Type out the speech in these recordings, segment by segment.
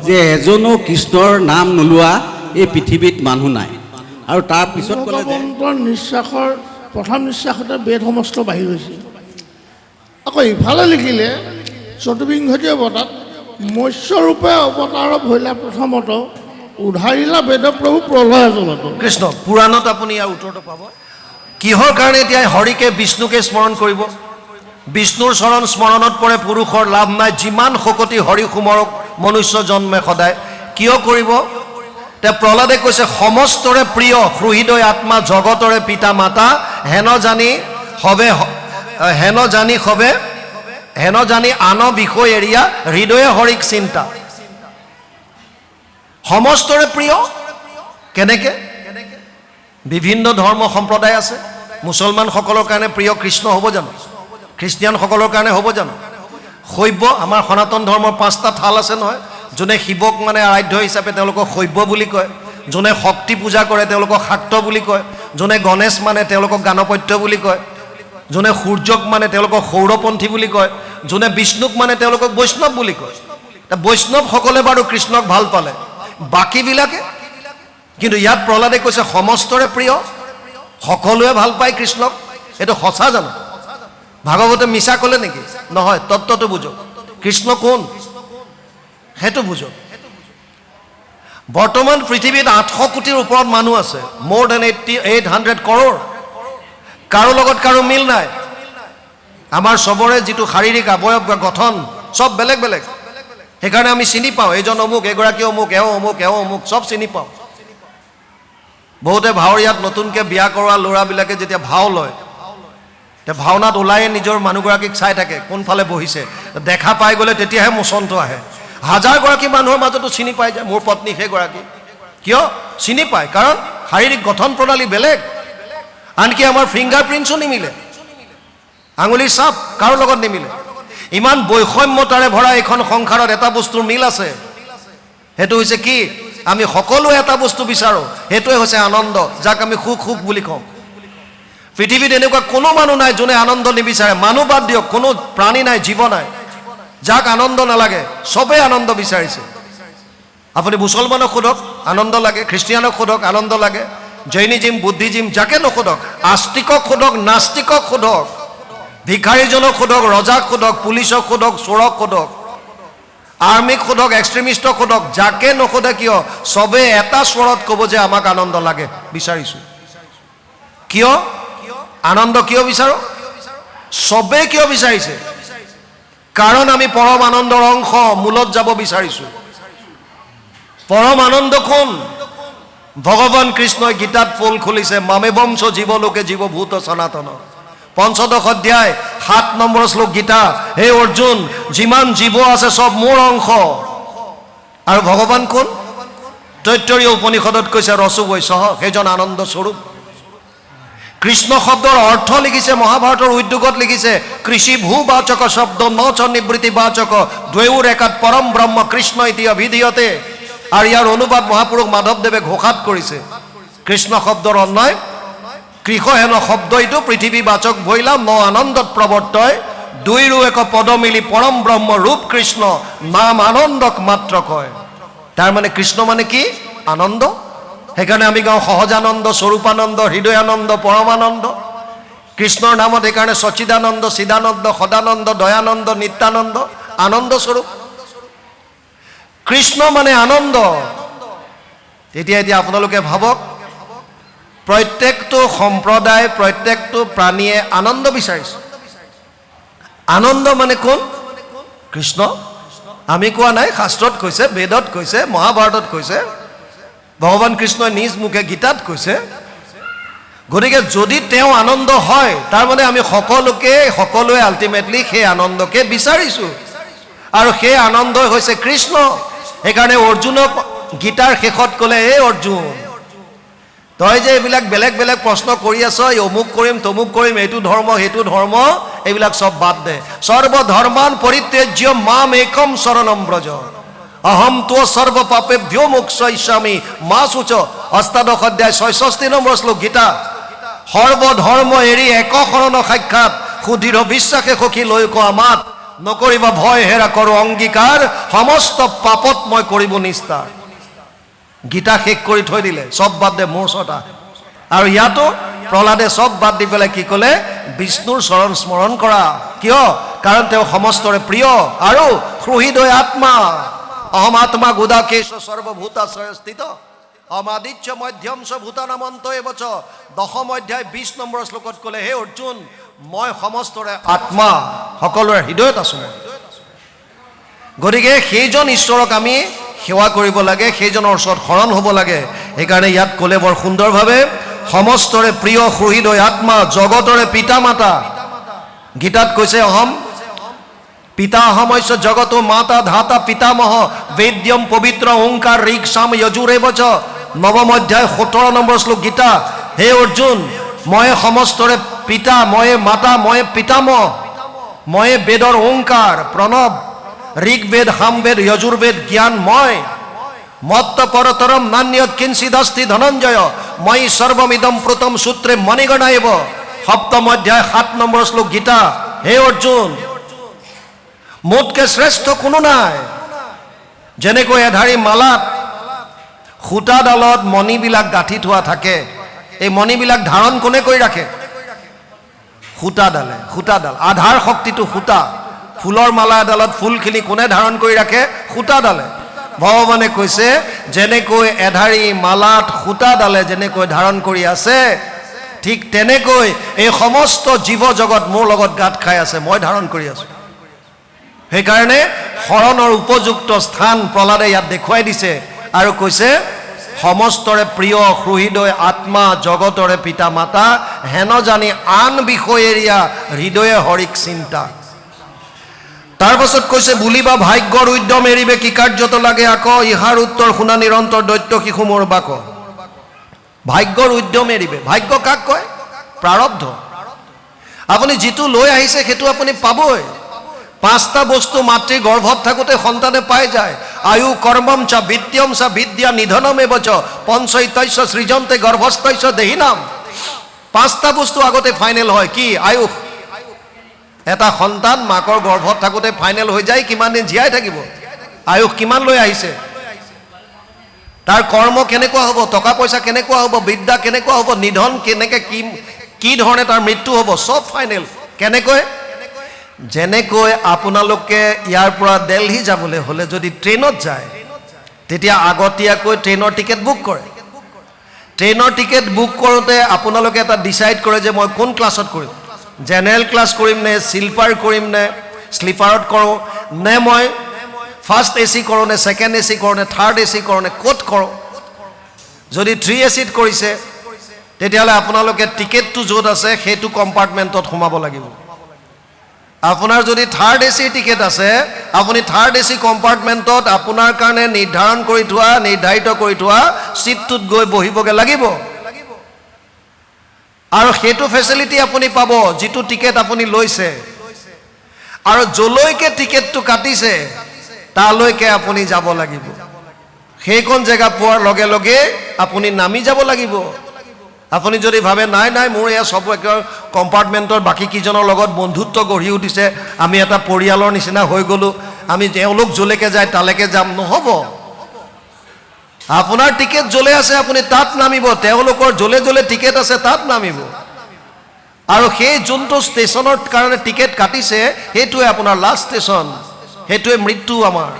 যে এজনো কৃষ্ণৰ নাম নোলোৱা এই পৃথিৱীত মানুহ নাই। আৰু তাৰ পিছত ক'লে যে নিশ্বাসৰ প্ৰথম নিশ্বাসতে বেদ সমস্ত বাঢ়ি গৈছে। আকৌ ইফালে লিখিলে চতুৰ্বিংশতি অৱতাৰত মৎস্যৰূপে অৱতাৰ ভৈলা প্ৰথমত উধাৰিলা বেদপ্ৰভু প্ৰলয় জলত। কৃষ্ণ পুৰাণত আপুনি ইয়াৰ উত্তৰটো পাব। কিহৰ কাৰণে এতিয়া হৰিকে বিষ্ণুকে স্মৰণ কৰিব? বিষ্ণুৰ চৰণ স্মৰণত পৰে পুৰুষৰ লাভ নাই, যিমান শকতি হৰি সুমৰক মনুষ্য জন্মে সদায়। কিয় কৰিব? তেওঁ প্ৰহ্লাদে কৈছে সমস্তৰে প্ৰিয় হৃদয় আত্মা জগতৰে পিতা মাতা হেন জানি আন বিষয় এৰিয়া হৃদয়ে হৰিক চিন্তা। সমস্তৰে প্ৰিয় কেনেকে? বিভিন্ন ধৰ্ম সম্প্ৰদায় আছে। মুছলমানসকলৰ কাৰণে প্ৰিয় কৃষ্ণ হ'ব জানো? খ্ৰীষ্টিয়ানসকলৰ কাৰণে হ'ব জানো? শৈৱ আমাৰ সনাতন ধৰ্মৰ 5টা থাল আছে নহয়। যোনে শিৱক মানে আৰাধ্য হিচাপে তেওঁলোকক শৈৱ বুলি কয়, যোনে শক্তি পূজা কৰে তেওঁলোকক শাক্ত বুলি কয়, যোনে গণেশ মানে তেওঁলোকক গাণপত্য বুলি কয়, যোনে সূৰ্যক মানে তেওঁলোকক সৌৰপন্থী বুলি কয়, যোনে বিষ্ণুক মানে তেওঁলোকক বৈষ্ণৱ বুলি কয়। বৈষ্ণৱসকলে বাৰু কৃষ্ণক ভাল পালে, বাকীবিলাকে কিন্তু ইয়াত প্ৰহ্লাদে কৈছে সমস্তৰে প্ৰিয়, সকলোৱে ভাল পায় কৃষ্ণক। এইটো সঁচা জানো? ভাগৱতে মিছা ক'লে নেকি? নহয়, তত্ত্বটো বুজক। কৃষ্ণ কোন সেইটো বুজক। বৰ্তমান পৃথিৱীত 800 কোটিৰ ওপৰত মানুহ আছে, more than 800 crore। কাৰো লগত কাৰো মিল নাই। আমাৰ চবৰে যিটো শাৰীৰিক অৱয়ব গঠন চব বেলেগ বেলেগ, সেইকাৰণে আমি চিনি পাওঁ এইজন অমুক, এগৰাকী অমুক, এওঁ অমুক, এওঁ অমুক, চব চিনি পাওঁ। বহুতে ভাৱৰীয়াত নতুনকৈ বিয়া কৰোৱা ল'ৰাবিলাকে যেতিয়া ভাও লয়, এতিয়া ভাওনাত ওলায়ে নিজৰ মানুহগৰাকীক চাই থাকে কোনফালে বহিছে, দেখা পাই গ'লে তেতিয়াহে মোচনটো আহে। হাজাৰগৰাকী মানুহৰ মাজতো চিনি পাই যায় মোৰ পত্নী সেইগৰাকী। কিয় চিনি পায়? কাৰণ শাৰীৰিক গঠন প্ৰণালী বেলেগ। আনকি আমাৰ ফিংগাৰ প্ৰিণ্টছো নিমিলে, আঙুলিৰ ছাপ কাৰো লগত নিমিলে। ইমান বৈষম্যতাৰে ভৰা এইখন সংসাৰত এটা বস্তুৰ মিল আছে, সেইটো হৈছে কি? আমি সকলোৱে এটা বস্তু বিচাৰোঁ, সেইটোৱে হৈছে আনন্দ, যাক আমি সুখ সুখ বুলি কওঁ। পৃথিৱীত এনেকুৱা কোনো মানুহ নাই যোনে আনন্দ নিবিচাৰে। মানুহ বাদ দিয়ক, কোনো প্ৰাণী নাই, জীৱ নাই যাক আনন্দ নালাগে। চবেই আনন্দ বিচাৰিছে। আপুনি মুছলমানক সোধক আনন্দ লাগে, খ্ৰীষ্টিয়ানক সোধক আনন্দ লাগে, জৈনিজিম, বুদ্ধিজিম, যাকে নোসোধক, আস্তিকক সোধক, নাস্তিকক সোধক, ভিক্ষাৰীজনক সোধক, ৰজাক সোধক, পুলিচক সোধক, চোৰক সোধক, আৰ্মিক সোধক, এক্সট্ৰিমিষ্টক সোধক, যাকে নোসোধে কিয় চবেই এটা স্বৰত ক'ব যে আমাক আনন্দ লাগে, বিচাৰিছোঁ। কিয় আনন্দ কিয় বিচাৰোঁ? চবেই কিয় বিচাৰিছে? কাৰণ আমি পৰম আনন্দৰ অংশ, মূলত যাব বিচাৰিছোঁ। পৰম আনন্দ কোন? ভগৱান কৃষ্ণই গীতাত পোল খুলিছে, মামে বংশ জীৱলোকে জীৱভূত সনাতন। ৫ম অধ্যায় ৭ নম্বৰ শ্লোক গীতা। হে অৰ্জুন, যিমান জীৱ আছে চব মোৰ অংশ। আৰু ভগৱান কোন? তৈত্তৰীয় উপনিষদত কৈছে ৰসো বৈশঃ, সেইজন আনন্দ স্বৰূপ। কৃষ্ণ শব্দৰ অৰ্থ লিখিছে মহাভাৰতৰ উদ্যোগত লিখিছে, কৃষি ভূবাচক শব্দ ন চ নিবৃত্তি বাচক দ্বৈৰ একাত পৰম ব্ৰহ্ম কৃষ্ণ ইতি অভিধীয়তে। আৰু ইয়াৰ অনুবাদ মহাপুৰুষ মাধৱদেৱে ঘোষাত কৰিছে। কৃষ্ণ শব্দৰ অন্যয় কৃষ হেন শব্দ ইটো পৃথিৱী বাচক ভৈলা ন আনন্দত প্ৰৱৰ্তয়, দুইৰো এক পদ মিলি পৰম ব্ৰহ্ম ৰূপ কৃষ্ণ নাম আনন্দক মাত্ৰ কয়। তাৰ মানে কৃষ্ণ মানে কি? আনন্দ। সেইকাৰণে আমি গাওঁ সহজানন্দ, স্বৰূপানন্দ, হৃদয়ানন্দ, পৰমানন্দ। কৃষ্ণৰ নামত সেইকাৰণে সচিদানন্দ, চিদানন্দ, সদানন্দ, দয়ানন্দ, নিত্যানন্দ, আনন্দ স্বৰূপ। কৃষ্ণ মানে আনন্দ। এতিয়া আপোনালোকে ভাবক, প্ৰত্যেকটো সম্প্ৰদায়, প্ৰত্যেকটো প্ৰাণীয়ে আনন্দ বিচাৰিছে। আনন্দ মানে কোন? কৃষ্ণ। আমি কোৱা নাই, শাস্ত্ৰত কৈছে, বেদত কৈছে, মহাভাৰতত কৈছে, ভগৱান কৃষ্ণই নিজ মুখে গীতাত কৈছে। গতিকে যদি তেওঁ আনন্দ হয়, তাৰমানে আমি সকলোৱে আল্টিমেটলি সেই আনন্দকে বিচাৰিছোঁ। আৰু সেই আনন্দই হৈছে কৃষ্ণ। সেইকাৰণে অৰ্জুনক গীতাৰ শেষত ক'লে, এই অৰ্জুন, তই যে এইবিলাক বেলেগ বেলেগ প্ৰশ্ন কৰি আছ, অমুক কৰিম তমুক কৰিম, এইটো ধৰ্ম সেইটো ধৰ্ম, এইবিলাক চব বাদ দে। সৰ্বধৰ্মান পৰিত্যাজ্য মাম একম শৰণম ব্ৰজ, অহম তো সৰ্ব পাপেভ্যো মোক্ষয়িষ্যামি মা শুচ। ৮ অধ্যায় ৬৬ নম্বৰ শ্লোক গীতা। সৰ্বধৰ্ম এৰি এক শৰণ সাক্ষাৎ, সুদৃঢ় বিশ্বাসে সখী লৈ কোৱা মাত, নকৰিবা ভয় হেৰা কৰোঁ অংগীকাৰ সমস্ত পাপত মই কৰিব নিস্তাৰ গীতা শেষ কৰি থৈ দিলে চব বাদ দে মোৰ ওচৰত আহ আৰু ইয়াতো প্ৰহ্লাদে চব বাদ দি পেলাই কি ক'লে বিষ্ণুৰ চৰণ স্মৰণ কৰা কিয় কাৰণ তেওঁ সমস্তৰে প্ৰিয় আৰু হৃদয় আত্মা অহম আত্মা গুদাকেশ সৰ্বভূতাশ্ৰয় স্থিত অমাদিত্য মধ্যম চ ভূতানামন্ত এবচ দশম অধ্যায় 20 নম্বৰ শ্লোকত ক'লে হে অৰ্জুন মই সমস্তৰে আত্মা সকলোৰে হৃদয়ত আছো গতিকে সেইজন ঈশ্বৰক আমি সেৱা কৰিব লাগে সেইজনৰ ওচৰত শৰণ হ'ব লাগে সেইকাৰণে ইয়াত ক'লে বৰ সুন্দৰভাৱে সমস্তৰে প্ৰিয় হৃদয় আত্মা জগতৰে পিতা মাতা গীতাত কৈছে অহম পিতা অহমস্য জগতো মাতা ধাতা পিতামহ বেদ্যম পবিত্ৰ ওংকাৰ ঋক সাম যজুৰেবচ নৱম অধ্যায় 17 নম্বৰ শ্লোক গীতা হে অৰ্জুন মই সমস্তৰে পিতা মই মাতা মই পিতামহ মই বেদৰ ওংকাৰ প্ৰণৱ ঋগ্বেদ সামবেদ যজুৰ্বেদ জ্ঞান মই মত্ত পৰতৰম নান্যত কিঞ্চিদস্তি ধনঞ্জয় মই সৰ্বমিদম প্ৰতম সূত্ৰে মণিগণা এব সপ্তম অধ্যায় 7 নম্বৰ শ্লোক গীতা হে অৰ্জুন মোতকে শ্ৰেষ্ঠ কোনো নাই যেনেকৈ এধাৰী মালাত সূতাডালত মণিবিলাক গাঁঠি থোৱা থাকে এই মণিবিলাক ধাৰণ কোনে কৰি ৰাখে সূতাডাল আধাৰ শক্তিটো সূতা ফুলৰ মালা এডালত ফুলখিনি কোনে ধাৰণ কৰি ৰাখে সূতাডালে ভগৱানে কৈছে যেনেকৈ এধাৰী মালাত সূতাডালে যেনেকৈ ধাৰণ কৰি আছে ঠিক তেনেকৈ এই সমস্ত জীৱ জগত মোৰ লগত গাঁঠ খাই আছে মই ধাৰণ কৰি আছো সেইকাৰণে শৰণৰ উপযুক্ত স্থান প্ৰহ্লাদে ইয়াত দেখুৱাই দিছে আৰু কৈছে সমস্তৰে প্ৰিয় হৃদয় আত্মা জগতৰে পিতা মাতা হেন জানি আন বিষয় এৰিয়া হৃদয়ে হৰিক চিন্তা তাৰ পাছত কৈছে বুলিবা ভাগ্যৰ উদ্যম এৰিবে কি কাৰ্যত লাগে আকৌ ইহাৰ উত্তৰ শুনা নিৰন্তৰ দৈত্য শিশু মোৰ বাক ভাগ্যৰ উদ্যম এৰিবে ভাগ্য কাক কয় প্ৰাৰব্ধ আপুনি যিটো লৈ আহিছে সেইটো আপুনি পাবই পাঁচটা বস্তু মাতৃ গৰ্ভত থাকোতে সন্তানে পাই যায় আয়ু কৰ্মম চ বিত্তম চ বিদ্যা নিধনম এবচ পঞ্চৈতস্য সৃজন্তে গৰ্ভস্থস্য দেহিনাম পাঁচটা বস্তু আগতে ফাইনেল হয় কি আয়ুষ এটা সন্তান মাকৰ গৰ্ভত থাকোতে ফাইনেল হৈ যায় কিমান দিন জীয়াই থাকিব আয়ুষ কিমান লৈ আহিছে তাৰ কৰ্ম কেনেকুৱা হ'ব টকা পইচা কেনেকুৱা হ'ব বিদ্যা কেনেকুৱা হ'ব নিধন কেনেকৈ কি ধৰণে তাৰ মৃত্যু হ'ব চব ফাইনেল কেনেকৈ যেনেকৈ আপোনালোকে ইয়াৰ পৰা দিল্লী যাবলৈ হ'লে যদি ট্ৰেইনত যায় তেতিয়া আগতীয়াকৈ ট্ৰেইনৰ টিকেট বুক কৰে ট্ৰেইনৰ টিকেট বুক কৰোঁতে আপোনালোকে এটা ডিচাইড কৰে যে মই কোন ক্লাছত কৰিম জেনেৰেল ক্লাছ কৰিম নে স্লিপাৰ কৰিম নে স্লিপাৰত কৰোঁ নে মই ফাৰ্ষ্ট এ চি কৰোঁ নে ছেকেণ্ড এ চি কৰোঁ নে থাৰ্ড এ চি কৰোঁ নে ক'ত কৰোঁ যদি 3 এচিত কৰিছে তেতিয়াহ'লে আপোনালোকে টিকেটটো য'ত আছে সেইটো কম্পাৰ্টমেণ্টত সোমাব লাগিব আপোনাৰ যদি থাৰ্ড এ চিৰ টিকেট আছে আপুনি থাৰ্ড এ চি কম্পাৰ্টমেণ্টত আপোনাৰ কাৰণে নিৰ্ধাৰিত কৰি থোৱা ছিটটোত গৈ বহিবগৈ লাগিব আৰু সেইটো ফেচিলিটি আপুনি পাব যিটো টিকেট আপুনি লৈছে আৰু যলৈকে টিকেটটো কাটিছে তালৈকে আপুনি যাব লাগিব সেইখন জেগা পোৱাৰ লগে লগে আপুনি নামি যাব লাগিব আপুনি যদি ভাবে নাই মোৰ এয়া সব কম্পাৰ্টমেণ্টৰ বাকী কিজনৰ লগত বন্ধুত্ব গঢ়ি উঠিছে আমি এটা পৰিয়ালৰ নিচিনা হৈ গ'লো আমি তেওঁলোক যলৈকে যায় তালৈকে যাম নহ'ব আপোনাৰ টিকেট য'লে আছে আপুনি তাত নামিব তেওঁলোকৰ য'লে টিকেট আছে তাত নামিব আৰু সেই যোনটো ষ্টেচনৰ কাৰণে টিকেট কাটিছে সেইটোৱে আপোনাৰ লাষ্ট ষ্টেচন সেইটোৱে মৃত্যু আমাৰ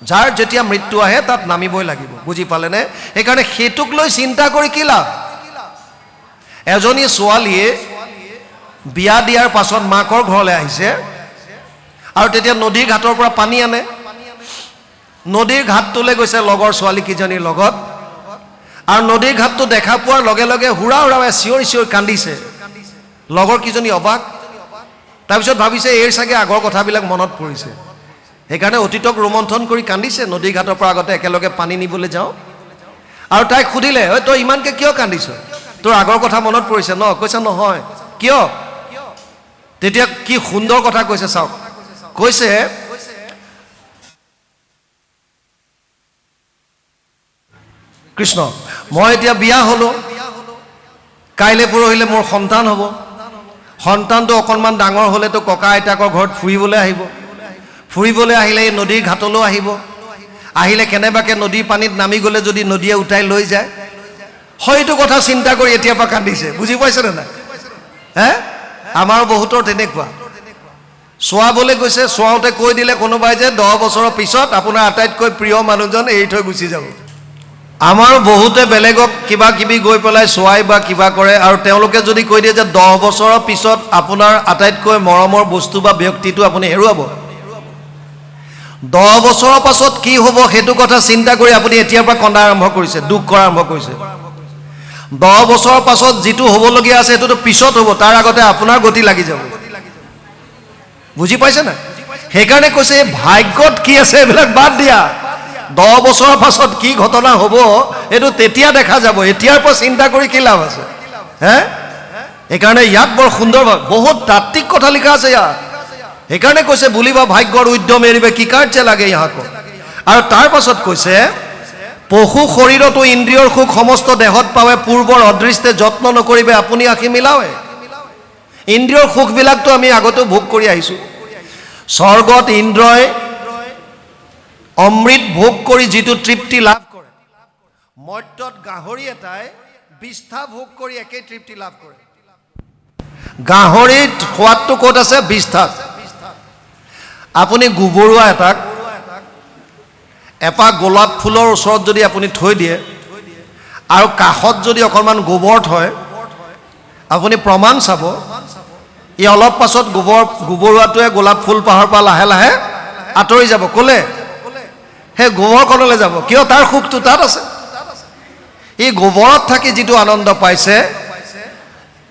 যাৰ যেতিয়া মৃত্যু আহে তাত নামিবই লাগিব বুজি পালেনে সেইকাৰণে সেইটোক লৈ চিন্তা কৰি কি লাভ এজনী ছোৱালীয়ে বিয়া দিয়াৰ পাছত মাকৰ ঘৰলৈ আহিছে আৰু তেতিয়া নদীৰ ঘাটৰ পৰা পানী আনে নদীৰ ঘাটটোলৈ গৈছে লগৰ ছোৱালী কিজনীৰ লগত আৰু নদীৰ ঘাটটো দেখা পোৱাৰ লগে লগে হুৰা হুৰাই চিঞৰি কান্দিছে লগৰ কিজনী অবাক তাৰপিছত ভাবিছে এই চাগে আগৰ কথাবিলাক মনত পৰিছে সেইকাৰণে অতীতক ৰোমন্থন কৰি কান্দিছে নদীৰ ঘাটৰ পৰা আগতে একেলগে পানী নিবলৈ যাওঁ আৰু তাইক সুধিলে ঐ তই ইমানকৈ কিয় কান্দিছ তোৰ আগৰ কথা মনত পৰিছে ন কৈছে নহয় কিয় তেতিয়া কি সুন্দৰ কথা কৈছে চাওক কৈছে কৃষ্ণ মই এতিয়া বিয়া হ'লো কাইলৈ পৰহিলে মোৰ সন্তান হ'ব সন্তানটো অকণমান ডাঙৰ হ'লেতো ককা আইতাকৰ ঘৰত ফুৰিবলৈ আহিব, ফুৰিবলৈ আহিলে এই নদীৰ ঘাটলৈও আহিব, আহিলে কেনেবাকৈ নদীৰ পানীত নামি গ'লে যদি নদীয়ে উঠাই লৈ যায়, হয়তো কথা চিন্তা কৰি এতিয়াৰ পৰা কান্দিছে। বুজি পাইছেনে নাই? হে, আমাৰ বহুতৰ তেনেকুৱা। চোৱাবলৈ গৈছে, চোৱাওঁতে কৈ দিলে কোনোবাই যে 10 বছৰৰ পিছত আপোনাৰ আটাইতকৈ প্ৰিয় মানুহজন এৰি থৈ গুচি যাব। আমাৰ বহুতে বেলেগক কিবা কিবি গৈ পেলাই চোৱাই বা কিবা কৰে, আৰু তেওঁলোকে যদি কৈ দিয়ে যে 10 বছৰৰ পিছত আপোনাৰ আটাইতকৈ মৰমৰ বস্তু বা ব্যক্তিটো আপুনি হেৰুৱাব, 10 বছৰৰ পাছত কি হ'ব সেইটো কথা চিন্তা কৰি আপুনি এতিয়াৰ পৰা কন্দা আৰম্ভ কৰিছে, দুখ কৰা আৰম্ভ কৰিছে। 10 বছৰৰ পাছত যিটো হ'বলগীয়া আছে সেইটোতো পিছত হ'ব, তাৰ আগতে আপোনাৰ গতি লাগি যাব। বুজি পাইছে না? সেইকাৰণে কৈছে ভাগ্যত কি আছে এইবিলাক বাদ দিয়া, 10 বছৰৰ পাছত কি ঘটনা হ'ব এইটো তেতিয়া দেখা যাব, এতিয়াৰ পৰা চিন্তা কৰি কি লাভ আছে? হে, সেইকাৰণে ইয়াত বৰ সুন্দৰভাৱে বহুত তাত্ত্বিক কথা লিখা আছে ইয়াত। সেইকাৰণে কৈছে বুলিবা ভাগ্যৰ উদ্যম এৰিবে কি কাৰ্যে লাগে ইয়াক। আৰু তাৰ পাছত কৈছে পশু শৰীৰতো ইন্দ্ৰিয়ৰ সুখ সমস্ত দেহত পাৱে, পূৰ্বৰ অদৃষ্টে যত্ন নকৰিবে আপুনি আঁখি মিলাৱে। ইন্দ্ৰিয়ৰ সুখবিলাকতো আমি আগতেও ভোগ কৰি আহিছোঁ। স্বৰ্গত ইন্দ্ৰই অমৃত ভোগ কৰি যিটো তৃপ্তি লাভ কৰে, মৰ্ত্যত গাহৰি এটাই বিষ্ঠা ভোগ কৰি একেই তৃপ্তি লাভ কৰে। গাহৰিৰ সোৱাদটো ক'ত আছে? বিষ্ঠাত। আপুনি গোবৰুৱা এটাক এপাহ গোলাপ ফুলৰ ওচৰত যদি আপুনি থৈ দিয়ে আৰু কাষত যদি অকণমান গোবৰ থয়, আপুনি প্ৰমাণ চাব ই অলপ পাছত গোবৰুৱাটোৱে গোলাপ ফুল পাহৰ পৰা লাহে লাহে আঁতৰি যাব। ক'লে? সেই গোবৰকণলৈ যাব। কিয়? তাৰ সুখটো তাত আছে। ই গোবৰত থাকি যিটো আনন্দ পাইছে,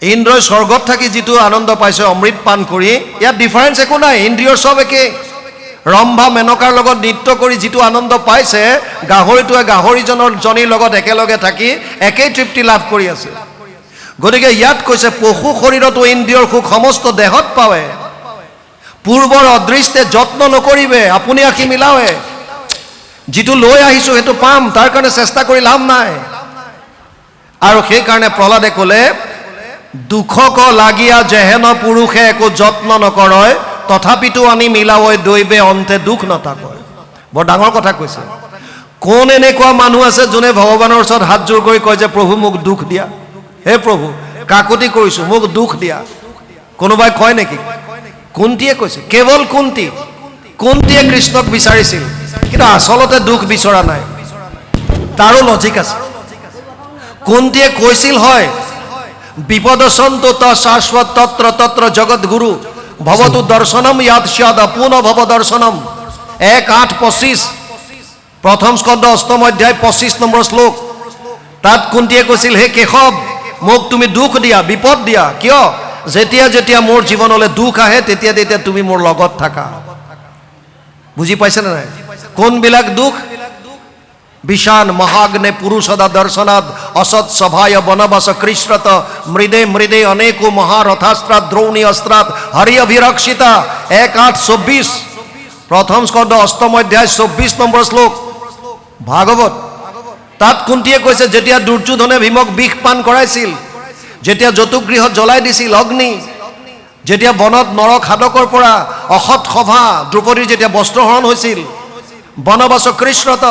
ইন্দ্ৰই স্বৰ্গত থাকি যিটো আনন্দ পাইছে অমৃত পান কৰি, ইয়াত ডিফাৰেঞ্চ একো নাই, ইন্দ্ৰিয়ৰ চব একেই। ৰম্ভা মেনকাৰ লগত নৃত্য কৰি যিটো আনন্দ পাইছে, গাহৰিটোৱে গাহৰিজনীৰ লগত একেলগে থাকি একেই তৃপ্তি লাভ কৰি আছে। গতিকে ইয়াত কৈছে পশু শৰীৰতো ইন্দ্ৰিয়ৰ সুখ সমস্ত দেহত পাৱে, পূৰ্বৰ অদৃষ্টে যত্ন নকৰিবে আপুনি আঁখি মিলাৱে। যিটো লৈ আহিছোঁ সেইটো পাম, তাৰ কাৰণে চেষ্টা কৰি লাভ নাই। আৰু সেইকাৰণে প্ৰহ্লাদে ক'লে দুখক লাগিয়া যেহেন পুৰুষে একো যত্ন নকৰয়, তথাপিতো আনি মিলাৱৈ দৈবে অন্তে দুখ নথাকয়। বৰ ডাঙৰ কথা কৈছে। কোন এনেকুৱা মানুহ আছে যোনে ভগৱানৰ ওচৰত হাত জোৰ কৰি কয় যে প্ৰভু মোক দুখ দিয়া, হে প্ৰভু কাকুতি কৰিছোঁ মোক দুখ দিয়া? কোনোবাই কয় নেকি? কুন্তীয়ে কৈছে, কেৱল কুন্তীয়ে কৃষ্ণক বিচাৰিছিল, কিন্তু আচলতে দুখ বিচৰা নাই। তাৰো লজিক আছে। কুন্তীয়ে কৈছিল হয় বিপদসন্তু ত শাশ্বত তত্র তত্র জগৎ গুরু ভবতু দর্শনম ইয়াদ স্যাদ পুন ভব দর্শনম। 1:8-25 প্ৰথম স্কন্ধ 8ম অধ্যায় 25 নম্বৰ শ্লোক। তাত কুন্তীয়ে কৈছিল হে কেশৱ মোক তুমি দুখ দিয়া, বিপদ দিয়া। কিয়? যেতিয়া যেতিয়া মোৰ জীৱনলৈ দুখ আহে তেতিয়া তেতিয়া তুমি মোৰ লগত থাকা। বুজি পাইছেনে নাই? কোনবিলাক দুখ? বিষান মহাগ্নে পুৰুষদা দৰ্শনাদ অসৎ সভায় বনবাস কৃষ্ণত মৃদে মৃদে অনেকো মহারথাস্ত্রাত দ্রৌণী অস্ত্রাত হরি অভিরক্ষিতা। 1:8-24 প্রথম স্কন্ধ 8ম অধ্যায় 24 নম্বৰ শ্লোক ভাগৱত। তাত কুন্তীয়ে কৈছে যেতিয়া দুৰ্যোধনে ভীমক বিষ পান কৰাইছিল, যেতিয়া যতুগৃহত জ্বলাই দিছিল অগ্নি, যেতিয়া বনত নৰখাদকৰ পৰা অসৎ সভা দ্ৰৌপদীৰ যেতিয়া বস্ত্ৰহৰণ হৈছিল, বনবাস কৃষ্ণত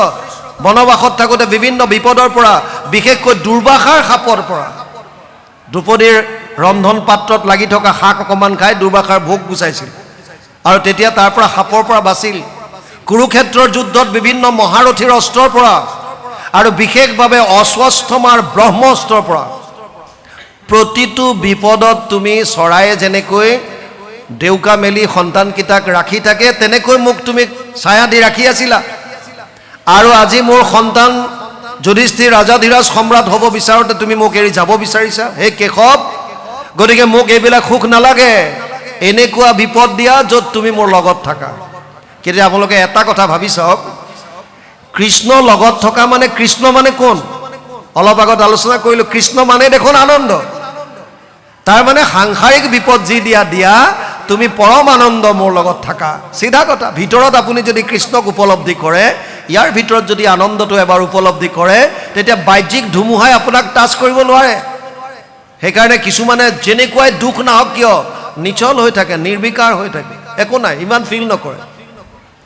বনবাসত থাকোঁতে বিভিন্ন বিপদৰ পৰা, বিশেষকৈ দুৰ্বাসাৰ সাপৰ পৰা, দ্ৰৌপদীৰ ৰন্ধন পাত্ৰত লাগি থকা শাক অকণমান খাই দুৰ্বাসাৰ ভোগ গুচাইছিল আৰু তেতিয়া তাৰ পৰা সাপৰ পৰা বাচিল। কুৰুক্ষেত্ৰৰ যুদ্ধত বিভিন্ন মহাৰথীৰ অস্ত্ৰৰ পৰা আৰু বিশেষভাৱে অস্বস্থমাৰ ব্ৰহ্মস্ত্ৰৰ পৰা। প্ৰতিটো বিপদত তুমি চৰায়ে যেনেকৈ ডেউকা মেলি সন্তানকেইটাক ৰাখি থাকে, তেনেকৈ মোক তুমি ছায়া দি ৰাখি আছিলা। আৰু আজি মোৰ সন্তান যুধিষ্ঠিৰ ৰাজাধিৰাজ সম্ৰাট হ'ব বিচাৰোঁতে তুমি মোক এৰি যাব বিচাৰিছা হে কেশৱ। গতিকে মোক এইবিলাক সুখ নালাগে, এনেকুৱা বিপদ দিয়া য'ত তুমি মোৰ লগত থাকা। কিন্তু আপোনালোকে এটা কথা ভাবি চাওক, কৃষ্ণ লগত থকা মানে কৃষ্ণ মানে কোন? অলপ আগত আলোচনা কৰিলোঁ, কৃষ্ণ মানে দেখোন আনন্দ। তাৰ মানে সাংসাৰিক বিপদ যি দিয়া তুমি পৰম আনন্দ মোৰ লগত থাকা। চিধা কথা। ভিতৰত আপুনি যদি কৃষ্ণক উপলব্ধি কৰে, ইয়াৰ ভিতৰত যদি আনন্দটো এবাৰ উপলব্ধি কৰে, তেতিয়া বাহ্যিক ধুমুহাই আপোনাক টাচ কৰিব নোৱাৰে। সেইকাৰণে কিছুমানে যেনেকুৱাই দুখ নাহক কিয় নিচল হৈ থাকে, নিৰ্বিকাৰ হৈ থাকে, একো নাই, ইমান ফিল নকৰে।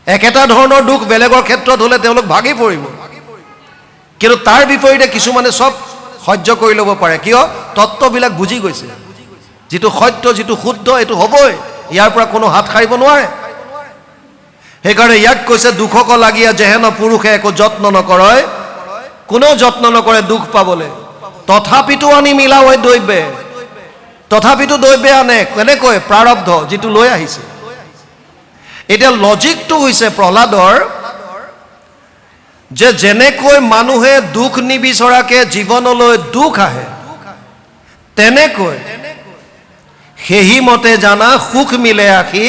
একেটা ধৰণৰ দুখ বেলেগৰ ক্ষেত্ৰত হ'লে তেওঁলোক ভাগি পৰিব, কিন্তু তাৰ বিপৰীতে কিছুমানে চব সহ্য কৰি ল'ব পাৰে, কিয় তত্ত্ববিলাক বুজি গৈছে, যিটো সত্য যিটো শুদ্ধ এইটো হ'বই, ইয়াৰ পৰা কোনো হাত সাৰিব নোৱাৰে। সেইকাৰণে ইয়াক কৈছে দুখক লাগীয়া যেহেন পুৰুষে একো যত্ন নকৰে, কোনেও যত্ন নকৰে দুখ পাবলৈ, তথাপিতো আনি মিলাও দৈৱে, তথাপিতো দৈৱে আনে, কেনেকৈ প্ৰাৰব্ধ যিটো লৈ আহিছে। এতিয়া লজিকটো হৈছে প্ৰহ্লাদৰ যে যেনেকৈ মানুহে দুখ নিবিচৰাকে জীৱনলৈ দুখ আহে, তেনেকৈ সেহি মতে জানা সুখ মিলে আহি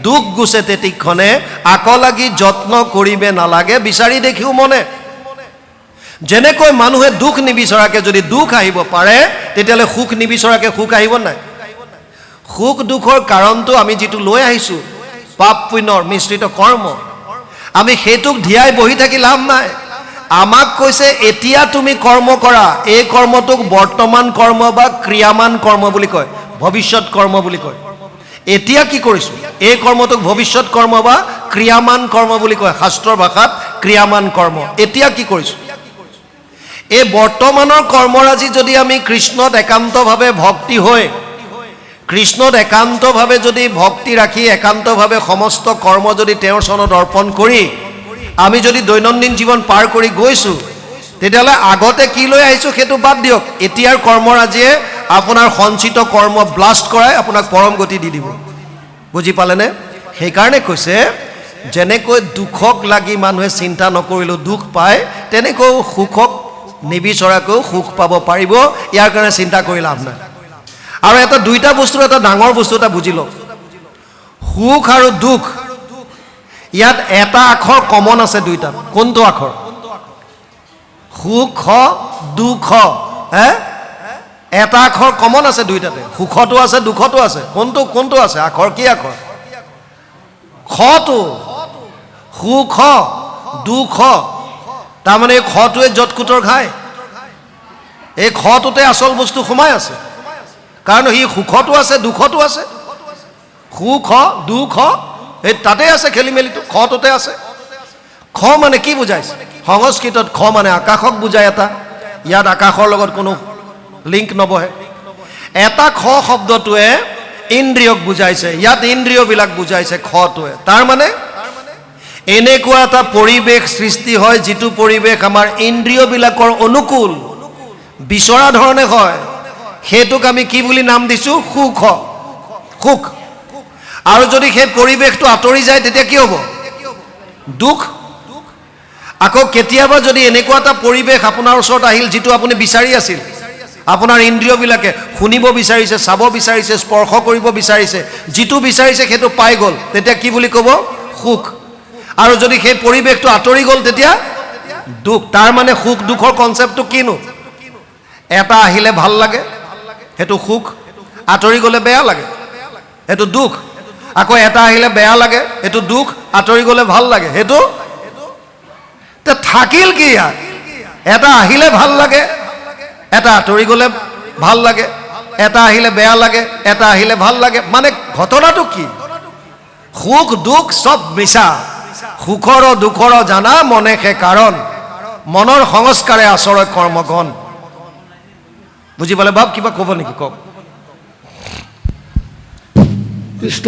দুখ গুছে তেতিক্ষণে আক লাগি যত্ন কৰিবে নালাগে বিচাৰি দেখিও মনে। যেনেকৈ মানুহে দুখ নিবিচৰাকে যদি দুখ আহিব পাৰে, তেতিয়াহ'লে সুখ নিবিচৰাকে সুখ আহিব নাই? সুখ দুখৰ কাৰণটো আমি যিটো লৈ আহিছোঁ পাপ পুণ্যৰ মিশ্ৰিত কৰ্ম, আমি সেইটোক ধিয়াই বহি থাকি লাভ নাই। আমাক কৈছে এতিয়া তুমি কৰ্ম কৰা, এই কৰ্মটোক বৰ্তমান কৰ্ম বা ক্ৰিয়ামান কৰ্ম বুলি কয়, ভৱিষ্যত কৰ্ম বুলি কয়। এতিয়া কি কৰিছোঁ এই কৰ্মটোক ভৱিষ্যত কৰ্ম বা ক্ৰিয়ামান কৰ্ম বুলি কয়, শাস্ত্ৰৰ ভাষাত ক্ৰিয়ামান কৰ্ম। এতিয়া কি কৰিছোঁ? এই বৰ্তমানৰ কৰ্মৰাজি যদি আমি কৃষ্ণত একান্তভাৱে ভক্তি হৈ, কৃষ্ণত একান্তভাৱে যদি ভক্তি ৰাখি একান্তভাৱে সমস্ত কৰ্ম যদি তেওঁৰ চৰণত অৰ্পণ কৰি আমি যদি দৈনন্দিন জীৱন পাৰ কৰি গৈছোঁ, তেতিয়াহ'লে আগতে কি লৈ আহিছোঁ সেইটো বাদ দিয়ক, এতিয়াৰ কৰ্মৰাজিয়ে আপোনাৰ সঞ্চিত কৰ্ম ব্লাষ্ট কৰাই আপোনাক পৰম গতি দি দিব। বুজি পালেনে? সেইকাৰণে কৈছে যেনেকৈ দুখক লাগি মানুহে চিন্তা নকৰিলেও দুখ পায়, তেনেকৈ সুখক নিবিচৰাকৈও সুখ পাব পাৰিব, ইয়াৰ কাৰণে চিন্তা কৰি লাভ নাই। আৰু এটা দুইটা বস্তুৰ এটা ডাঙৰ বস্তু এটা বুজি লওক, সুখ আৰু দুখ ইয়াত এটা আখৰ কমন আছে দুইটাত। কোনটো আখৰ? সুখ দুখ, এটা আখৰ কমন আছে দুইটাতে, সুখতো আছে দুখতো আছে। কোনটো কোনটো আছে আখৰ? কি আখৰ? খটো। সুখ দুখ, তাৰমানে এই খটোৱে য'ত কুটৰ খায়, এই খটোতে আচল বস্তু সোমাই আছে, কাৰণ সি সুখতো আছে দুখতো আছে। সুখ দুখ এই তাতে আছে, খেলি মেলিটো খটোতে আছে। খ মানে কি বুজাইছে? সংস্কৃতত খ মানে আকাশক বুজায় এটা, ইয়াত আকাশৰ লগত কোনো লিংক নবহে। এটা খ শব্দটোৱে ইন্দ্ৰিয়ক বুজাইছে, ইয়াত ইন্দ্ৰিয়বিলাক বুজাইছে খটোৱে। তাৰ মানে এনেকুৱা এটা পৰিৱেশ সৃষ্টি হয় যিটো পৰিৱেশ আমাৰ ইন্দ্ৰিয়বিলাকৰ অনুকূল, বিচৰা ধৰণে হয়, সেইটোক আমি কি বুলি নাম দিছোঁ? সুখ, সুখ। আৰু যদি সেই পৰিৱেশটো আঁতৰি যায় তেতিয়া কি হ'ব? দুখ। আকৌ কেতিয়াবা যদি এনেকুৱা এটা পৰিৱেশ আপোনাৰ ওচৰত আহিল যিটো আপুনি বিচাৰি আছিল, আপোনাৰ ইন্দ্ৰিয়বিলাকে শুনিব বিচাৰিছে, চাব বিচাৰিছে, স্পৰ্শ কৰিব বিচাৰিছে, যিটো বিচাৰিছে সেইটো পাই গ'ল, তেতিয়া কি বুলি ক'ব? সুখ। আৰু যদি সেই পৰিৱেশটো আঁতৰি গ'ল তেতিয়া দুখ। তাৰ মানে সুখ দুখৰ কনচেপ্টটো কিনো? এটা আহিলে ভাল লাগে সেইটো সুখ, আঁতৰি গ'লে বেয়া লাগে সেইটো দুখ। আকৌ এটা আহিলে বেয়া লাগে সেইটো দুখ, আঁতৰি গ'লে ভাল লাগে সেইটো। থাকিল কি ইয়াত? এটা আহিলে ভাল লাগে, এটা আঁতৰি গ'লে ভাল লাগে, এটা আহিলে বেয়া লাগে, এটা আহিলে ভাল লাগে। মানে ঘটনাটো কি? সুখ দুখ চব মিছা, সুখৰ দুখৰ জানা মনে সে কাৰণ, মনৰ সংস্কাৰে আচৰে কৰ্মগণ। বুজি পালে? বাপ কিবা ক'ব নেকি? কওক। কৃষ্ণ,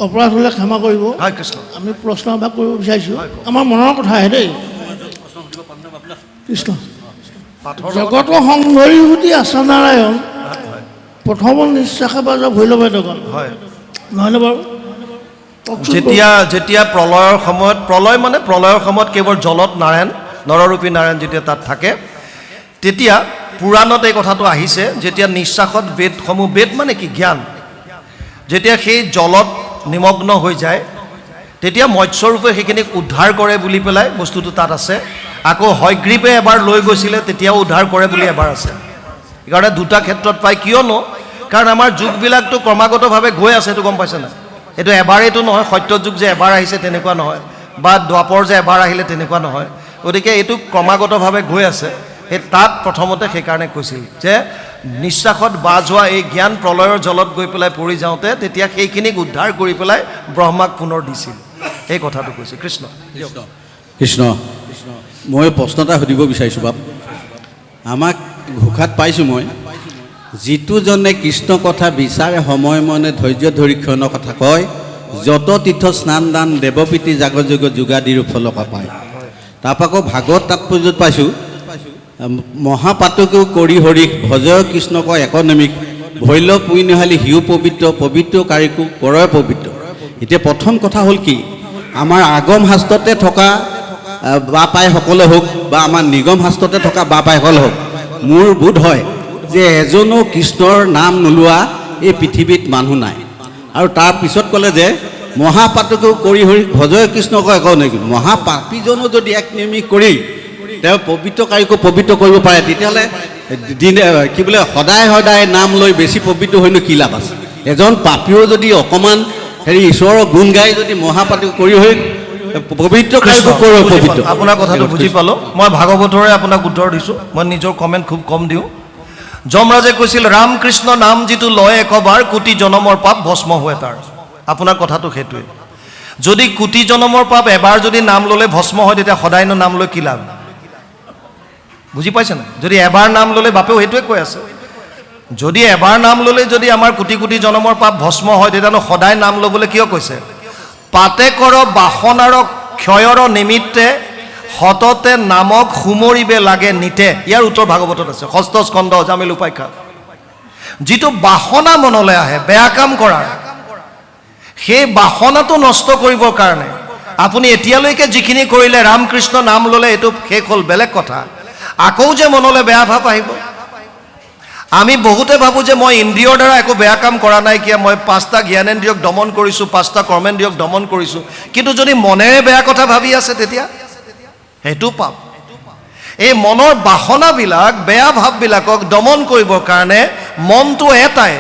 অপৰাধ হ'লে ক্ষমা কৰিব। হয় কৃষ্ণ। আমি প্ৰশ্ন এভাগ কৰিব বিচাৰিছোঁ, আমাৰ মনৰ কথাহে দেই। কৃষ্ণ, জগত সংঘৰি সুধি আছা নাৰায়ণ, প্ৰথম নিশ্বাসে বাজা ভৈৰৱে দগন, নহয়নে বাৰু? যেতিয়া যেতিয়া প্ৰলয়ৰ সময়ত, প্ৰলয় মানে প্ৰলয়ৰ সময়ত কেৱল জলত নাৰায়ণ, নৰৰূপী নাৰায়ণ যেতিয়া তাত থাকে, তেতিয়া পুৰাণত এই কথাটো আহিছে, যেতিয়া নিশ্বাসত বেদসমূহ, বেদ মানে কি? জ্ঞান, যেতিয়া সেই জলত নিমগ্ন হৈ যায় তেতিয়া মৎস্যৰূপে সেইখিনিক উদ্ধাৰ কৰে বুলি পেলাই বস্তুটো তাত আছে। আকৌ হয়গ্ৰীৱে এবাৰ লৈ গৈছিলে তেতিয়াও উদ্ধাৰ কৰে বুলি এবাৰ আছে। সেইকাৰণে দুটা ক্ষেত্ৰত পায়। কিয়নো কাৰণ আমাৰ যুগবিলাকতো ক্ৰমাগতভাৱে গৈ আছে, এইটো গম পাইছে নাই? এইটো এবাৰেইটো নহয়, সত্য যুগ যে এবাৰ আহিছে তেনেকুৱা নহয়, বা দ্বাপৰ যে এবাৰ আহিলে তেনেকুৱা নহয়। গতিকে এইটো ক্ৰমাগতভাৱে গৈ আছে। সেই তাত প্ৰথমতে সেইকাৰণে কৈছিল যে নিশ্বাসত বাজ হোৱা এই জ্ঞান প্ৰলয়ৰ জলত গৈ পেলাই পৰি যাওঁতে তেতিয়া সেইখিনিক উদ্ধাৰ কৰি পেলাই ব্ৰহ্মাক পুনৰ দিছিল। এই কথাটো কৈছে কৃষ্ণ। কৃষ্ণ, মই প্ৰশ্ন এটা সুধিব বিচাৰিছোঁ বাপ। আমাক ঘোষাত পাইছোঁ মই, যিটোজনে কৃষ্ণ কথা বিচাৰে সময় মনে ধৈৰ্য ধৰি ক্ষণ কথা কয়, যত তীৰ্থ স্নান দান দেৱপ্ৰীতি জাগযোগ যোগাদিৰ ফলকা পায়। তাৰপৰা আকৌ ভাগৱত তাৎপৰ্যত পাইছোঁ, মহাপাতকেও কৰি হৰিক ভজয় কৃষ্ণক একনিমিষ ভৈল পুই নিহালি সিও পবিত্ৰ পবিত্ৰ কাৰিকো কৰয় পবিত্ৰ। এতিয়া প্ৰথম কথা হ'ল কি, আমাৰ আগম শাস্ত্ৰতে থকা বা পাইসকলে হওক বা আমাৰ নিগম শাস্ত্ৰতে থকা বা পাইসকলে হওক, মোৰ বোধ হয় যে এজনো কৃষ্ণৰ নাম নোলোৱা এই পৃথিৱীত মানুহ নাই। আৰু তাৰ পিছত ক'লে যে মহাপাতকেও কৰি হৰি ভজয় কৃষ্ণক একনিমিষ, মহাপাপীজনো যদি এক নিমিষ কৰি তেওঁ পবিত্ৰকাৰীকো পবিত্ৰ কৰিব পাৰে, তেতিয়াহ'লে দিনে কি বোলে সদায় সদায় নাম লৈ বেছি পবিত্ৰ হৈনো কি লাভ আছে? এজন পাপীও যদি অকণমান ঈশ্বৰৰ গুণ গাই যদি মহাপাতক কৰি হৈ পবিত্ৰকাৰীকো পবিত্ৰ। আপোনাৰ কথাটো বুজি পালোঁ। মই ভাগৱতৰে আপোনাক উত্তৰ দিছোঁ, মই নিজৰ কমেণ্ট খুব কম দিওঁ। যমৰাজে কৈছিল ৰাম কৃষ্ণ নাম যিটো লয় একবাৰ কোটি জনমৰ পাপ ভস্ম হয় তাৰ। আপোনাৰ কথাটো সেইটোৱে, যদি কোটি জনমৰ পাপ এবাৰ যদি নাম ল'লে ভস্ম হয়, তেতিয়া সদায়নো নাম লৈ কি লাভ? বুজি পাইছে নাই? যদি এবাৰ নাম ল'লে, বাপেও সেইটোৱে কৈ আছে, যদি এবাৰ নাম ল'লে যদি আমাৰ কোটি কোটি জনমৰ পাপ ভস্ম হয়, তেতিয়ানো সদায় নাম ল'বলৈ কিয় কৈছে? পাতে কৰ বাসনাৰ ক্ষয়ৰ নিমিত্তে সততে নামক সুমৰিবে লাগে নিতে। ইয়াৰ উত্তৰ ভাগৱতত আছে, ষষ্ঠ স্কন্ধ অজামিল উপাখ্যান। যিটো বাসনা মনলৈ আহে বেয়া কাম কৰাৰ, সেই বাসনাটো নষ্ট কৰিবৰ কাৰণে আপুনি এতিয়ালৈকে যিখিনি কৰিলে, ৰামকৃষ্ণ নাম ল'লে, এইটো শেষ হ'ল, বেলেগ কথা। আকৌ যে মনলৈ বেয়া ভাৱ আহিব। আমি বহুতে ভাবোঁ যে মই ইন্দ্ৰিয়ৰ দ্বাৰা একো বেয়া কাম কৰা নাই, কিয় মই 5টা জ্ঞানেন্দ্ৰিয়ক দমন কৰিছোঁ, 5টা কৰ্মেন্দ্ৰিয়ক দমন কৰিছোঁ, কিন্তু যদি মনেৰে বেয়া কথা ভাবি আছে তেতিয়া সেইটো পাপ। এই মনৰ বাসনাবিলাক বেয়া ভাৱবিলাকক দমন কৰিবৰ কাৰণে মনটো এটাই,